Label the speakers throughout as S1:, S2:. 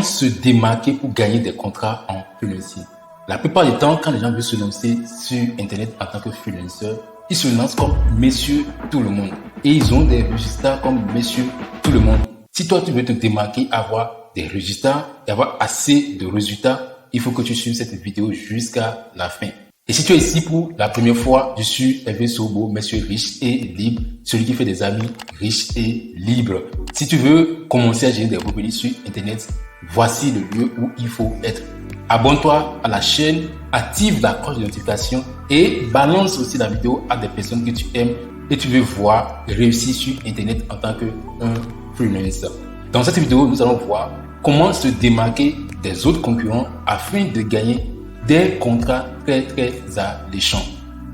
S1: Comment se démarquer pour gagner des contrats en freelancing? La plupart du temps, quand les gens veulent se lancer sur Internet en tant que freelancer, ils se lancent comme monsieur tout le monde. Et ils ont des résultats comme monsieur tout le monde. Si toi, tu veux te démarquer, avoir des résultats et avoir assez de résultats, il faut que tu suives cette vidéo jusqu'à la fin. Et si tu es ici pour la première fois, je suis Hervé Sobo, monsieur riche et libre, celui qui fait des amis riches et libres. Si tu veux commencer à générer des revenus sur Internet, voici le lieu où il faut être. Abonne-toi à la chaîne, active la cloche de notification et balance aussi la vidéo à des personnes que tu aimes et tu veux voir réussir sur Internet en tant qu'un freelancer. Dans cette vidéo, nous allons voir comment se démarquer des autres concurrents afin de gagner des contrats très alléchants.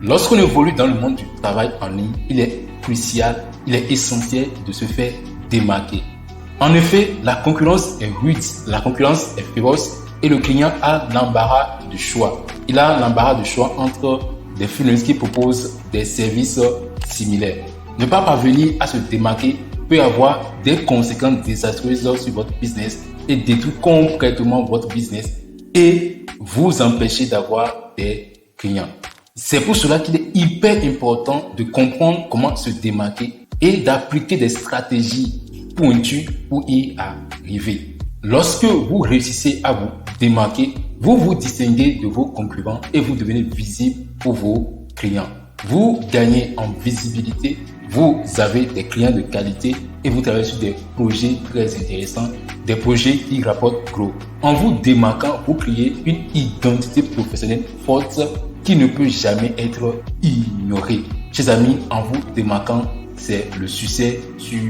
S1: Lorsqu'on évolue dans le monde du travail en ligne, il est crucial, il est essentiel de se faire démarquer. En effet, la concurrence est rude, la concurrence est féroce et le client a l'embarras du choix. Il a l'embarras du choix entre des freelances qui proposent des services similaires. Ne pas parvenir à se démarquer peut avoir des conséquences désastreuses sur votre business et détruire complètement votre business et vous empêcher d'avoir des clients. C'est pour cela qu'il est hyper important de comprendre comment se démarquer et d'appliquer des stratégies pointues pour y arriver. Lorsque vous réussissez à vous démarquer, vous vous distinguez de vos concurrents et vous devenez visible pour vos clients. Vous gagnez en visibilité, vous avez des clients de qualité et vous travaillez sur des projets très intéressants, des projets qui rapportent gros. En vous démarquant, vous créez une identité professionnelle forte qui ne peut jamais être ignorée. Chers amis, en vous démarquant, c'est le succès sur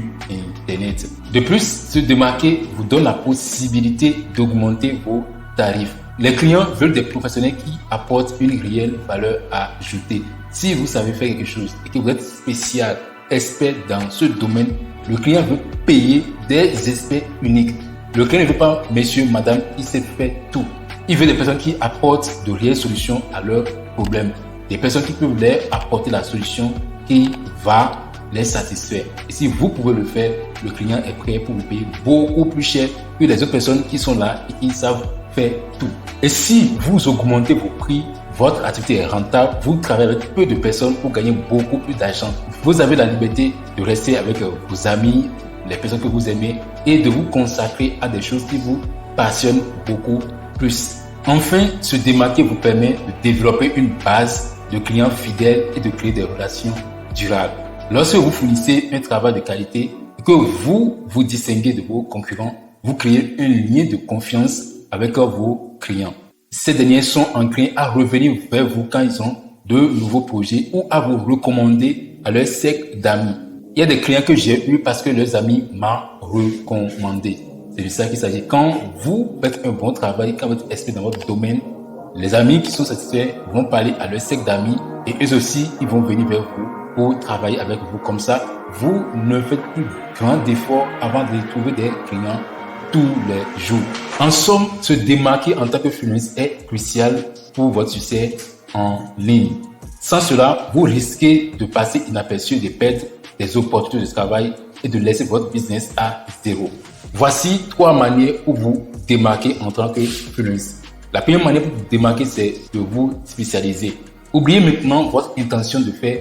S1: Internet. De plus, se démarquer vous donne la possibilité d'augmenter vos tarifs. Les clients veulent des professionnels qui apportent une réelle valeur ajoutée. Si vous savez faire quelque chose et que vous êtes spécial, expert dans ce domaine, le client veut payer des experts uniques. Le client ne veut pas monsieur, madame, qui sait faire tout. Il veut des personnes qui apportent de réelles solutions à leurs problèmes. Des personnes qui peuvent leur apporter la solution qui va les satisfaire. Et si vous pouvez le faire, le client est prêt pour vous payer beaucoup plus cher que les autres personnes qui sont là et qui savent faire tout. Et si vous augmentez vos prix, votre activité est rentable, vous travaillez avec peu de personnes pour gagner beaucoup plus d'argent. Vous avez la liberté de rester avec vos amis, les personnes que vous aimez et de vous consacrer à des choses qui vous passionnent beaucoup plus. Enfin, se démarquer vous permet de développer une base de clients fidèles et de créer des relations durables. Lorsque vous fournissez un travail de qualité et que vous vous distinguez de vos concurrents, vous créez un lien de confiance avec vos clients. Ces derniers sont enclins à revenir vers vous quand ils ont de nouveaux projets ou à vous recommander à leur cercle d'amis. Il y a des clients que j'ai eu parce que leurs amis m'ont recommandé. C'est de ça qu'il s'agit. Quand vous faites un bon travail, quand vous êtes expert dans votre domaine, les amis qui sont satisfaits vont parler à leur cercle d'amis et eux aussi, ils vont venir vers vous pour travailler avec vous. Comme ça, vous ne faites plus grand d'efforts avant de trouver des clients tous les jours. En somme, se démarquer en tant que freelance est crucial pour votre succès en ligne. Sans cela, vous risquez de passer inaperçu et de perdre des opportunités de travail et de laisser votre business à zéro. Voici 3 manières pour vous démarquer en tant que freelance. La première manière pour vous démarquer, c'est de vous spécialiser. Oubliez maintenant votre intention de faire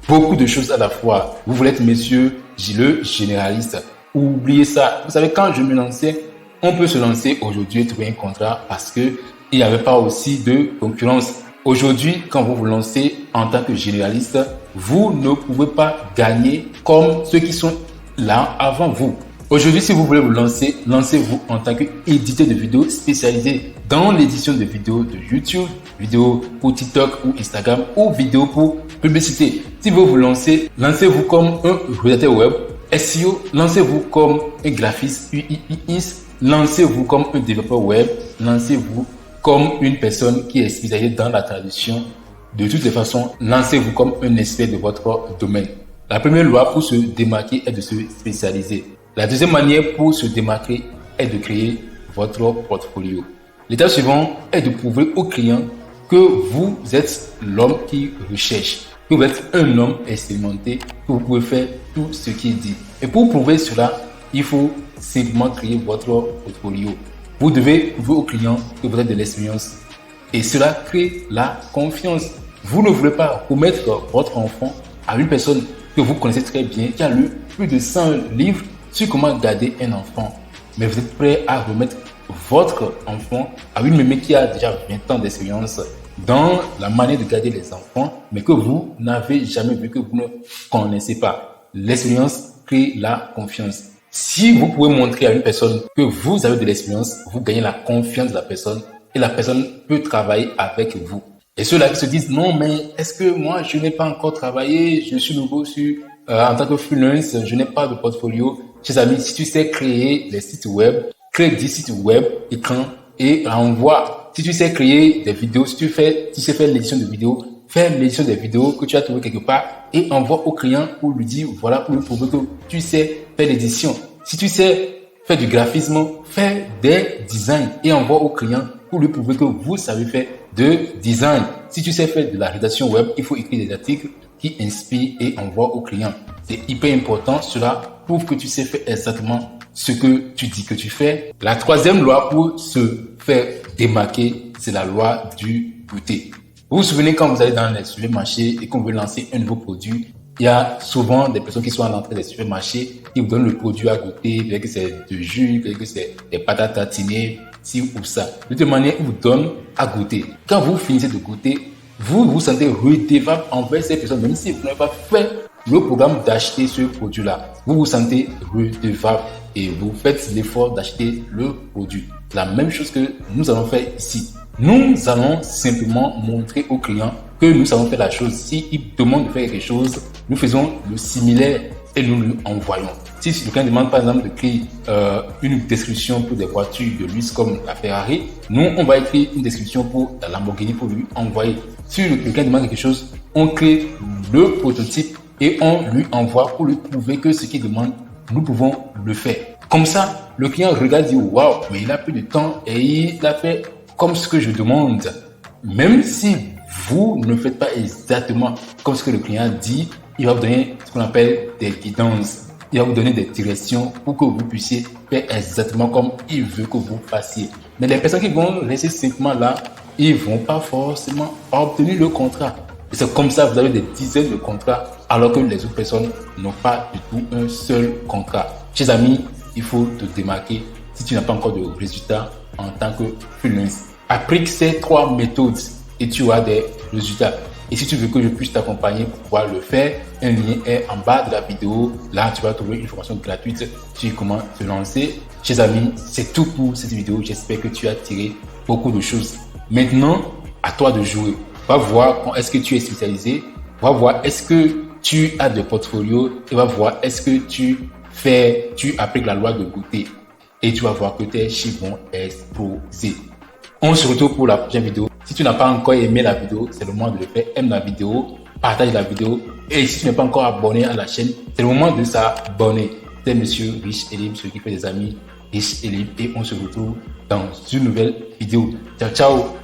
S1: beaucoup de choses à la fois. Vous voulez être monsieur le généraliste. Oubliez ça. Vous savez, quand je me lançais, on peut se lancer aujourd'hui et trouver un contrat parce que il n'y avait pas aussi de concurrence. Aujourd'hui, quand vous vous lancez en tant que généraliste, vous ne pouvez pas gagner comme ceux qui sont là avant vous. Aujourd'hui, si vous voulez vous lancer, lancez-vous en tant qu'éditeur de vidéos spécialisé dans l'édition de vidéos de YouTube, vidéos pour TikTok ou Instagram ou vidéos pour publicité. Si vous vous lancez, lancez-vous comme un rédacteur web, SEO, lancez-vous comme un graphiste UX, lancez-vous comme un développeur web, lancez-vous comme une personne qui est spécialisée dans la traduction. De toutes les façons, lancez-vous comme un expert de votre domaine. La première loi pour se démarquer est de se spécialiser. La deuxième manière pour se démarquer est de créer votre portfolio. L'étape suivante est de prouver aux clients que vous êtes l'homme qui recherche, que vous êtes un homme expérimenté, que vous pouvez faire tout ce qui est dit. Et pour prouver cela, il faut simplement créer votre portfolio. Vous devez prouver au client que vous avez de l'expérience. Et cela crée la confiance. Vous ne voulez pas remettre votre enfant à une personne que vous connaissez très bien, qui a lu plus de 100 livres sur comment garder un enfant. Mais vous êtes prêt à remettre votre enfant à une mémé qui a déjà 20 ans d'expérience dans la manière de garder les enfants, mais que vous n'avez jamais vu, que vous ne connaissez pas. L'expérience crée la confiance. Si vous pouvez montrer à une personne que vous avez de l'expérience, vous gagnez la confiance de la personne et la personne peut travailler avec vous. Et ceux-là qui se disent, non, mais est-ce que moi, je n'ai pas encore travaillé, je suis nouveau en tant que freelance, je n'ai pas de portfolio. Chers amis, si tu sais créer des sites web, crée 10 sites web, écran et envoie. Si tu sais créer des vidéos, si tu sais faire l'édition de vidéos, fais l'édition des vidéos que tu as trouvé quelque part et envoie au client pour lui dire, voilà, pour lui prouver que tu sais faire l'édition. Si tu sais faire du graphisme, fais des designs et envoie au client pour lui prouver que vous savez faire de design. Si tu sais faire de la rédaction web, il faut écrire des articles qui inspirent et envoie au client. C'est hyper important. Cela prouve que tu sais faire exactement ce que tu dis que tu fais. La troisième loi pour se faire démarquer, c'est la loi du goûter. Vous vous souvenez quand vous allez dans les supermarchés et qu'on veut lancer un nouveau produit, il y a souvent des personnes qui sont à l'entrée des supermarchés qui vous donnent le produit à goûter, peut-être que c'est du jus, peut-être que c'est des patates tartinées, ci ou ça. De toute manière, ils vous donnent à goûter. Quand vous finissez de goûter, vous vous sentez redevable envers ces personnes, même si vous n'avez pas fait le programme d'acheter ce produit-là. Vous vous sentez redevable et vous faites l'effort d'acheter le produit. La même chose que nous allons faire ici. Nous allons simplement montrer au client que nous savons faire la chose. S'il demande de faire quelque chose, nous faisons le similaire et nous lui envoyons. Si quelqu'un demande par exemple de créer une description pour des voitures de luxe comme la Ferrari, nous on va écrire une description pour la Lamborghini pour lui envoyer. Si quelqu'un demande quelque chose, on crée le prototype et on lui envoie pour lui prouver que ce qu'il demande, nous pouvons le faire. Comme ça, le client regarde et dit waouh, mais il a plus de temps et il a fait comme ce que je demande. Même si vous ne faites pas exactement comme ce que le client dit, il va vous donner ce qu'on appelle des guidances. Il va vous donner des directions pour que vous puissiez faire exactement comme il veut que vous fassiez. Mais les personnes qui vont rester simplement là, ils ne vont pas forcément obtenir le contrat. Et c'est comme ça que vous avez des dizaines de contrats alors que les autres personnes n'ont pas du tout un seul contrat. Chers amis, il faut te démarquer si tu n'as pas encore de résultats en tant que freelance. Applique ces 3 méthodes et tu auras des résultats. Et si tu veux que je puisse t'accompagner pour pouvoir le faire, un lien est en bas de la vidéo. Là, tu vas trouver une formation gratuite sur comment te lancer. Chers amis, c'est tout pour cette vidéo. J'espère que tu as tiré beaucoup de choses. Maintenant, à toi de jouer. Va voir est-ce que tu es spécialisé. Va voir est-ce que tu as des portfolios. Et va voir est-ce que tu appliques la loi de goûter. Et tu vas voir que tes chiffres vont exploser. On se retrouve pour la prochaine vidéo. Si tu n'as pas encore aimé la vidéo, c'est le moment de le faire. Aime la vidéo, partage la vidéo. Et si tu n'es pas encore abonné à la chaîne, c'est le moment de s'abonner. C'est Monsieur Riche et Libre, celui qui fait des amis riches et libres. Et on se retrouve dans une nouvelle vidéo. Ciao, ciao!